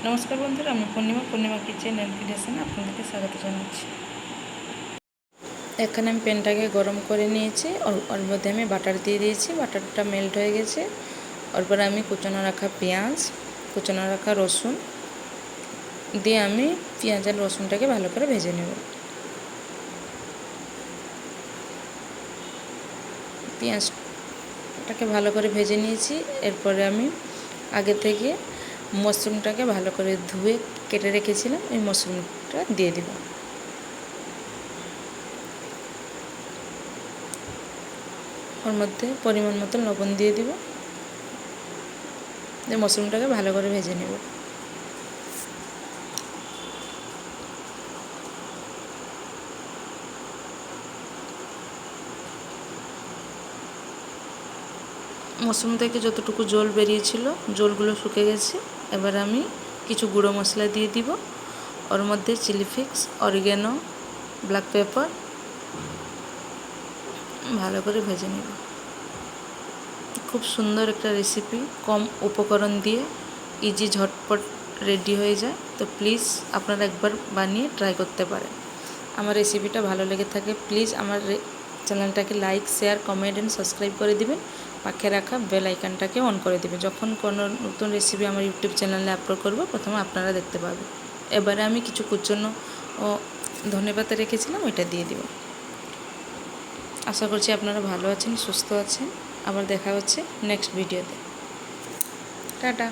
নমস্কার বন্ধুরা, আমি পূর্ণিমা কিচেন অ্যান্ড ক্রিয়েশনে আপনাদেরকে স্বাগত জানাচ্ছি। এখানে আমি প্যানটাকে গরম করে নিয়েছি, ওর মধ্যে আমি বাটার দিয়ে দিয়েছি। বাটারটা মেল্ট হয়ে গেছে। ওরপরে আমি কুচানো রাখা পেঁয়াজ, কুচানো রাখা রসুন দিয়ে আমি পেঁয়াজ আর রসুনটাকে ভালো করে ভেজে নেব। পেঁয়াজটাকে ভালো করে ভেজে নিয়েছি। এরপরে আমি আগে থেকে মাশরুমটাকে ভালো করে ধুয়ে কেটে রেখেছিলাম, এই মাশরুমটা দিয়ে দিব। ওর মধ্যে পরিমাণ মতো লবণ দিয়ে দিব। মাশরুমটাকে ভালো করে ভেজে নেব। মাশরুম থেকে যতটুকু জল বেরিয়েছিল, জলগুলো শুকে গেছে। এবার আমি কিছু গুঁড়ো মশলা দিয়ে দিব। ওর মধ্যে chilli flakes, oregano, black pepper ভালো করে ভেজে নেব। খুব সুন্দর একটা রেসিপি, কম উপকরণ দিয়ে ইজি ঝটপট রেডি হয়ে যায়। তো প্লিজ আপনারা একবার বানিয়ে ট্রাই করতে পারেন। আমার রেসিপিটা ভালো লেগে থাকে প্লিজ আমার চ্যানেলটাকে like, share, comment and subscribe করে দিবেন। পাশে রাখা বেল আইকনটাকে অন করে দেবেন। যখন কোনো নতুন রেসিপি আমার ইউটিউব চ্যানেলে আপলোড করব, প্রথমে আপনারা দেখতে পাবেন। এবারে আমি কিছু কুচনো ও ধনেপাতা রেখেছিলাম, ওইটা দিয়ে দিব। আশা করছি আপনারা ভালো আছেন, সুস্থ আছেন। আবার দেখা হচ্ছে নেক্সট ভিডিওতে। টাটা।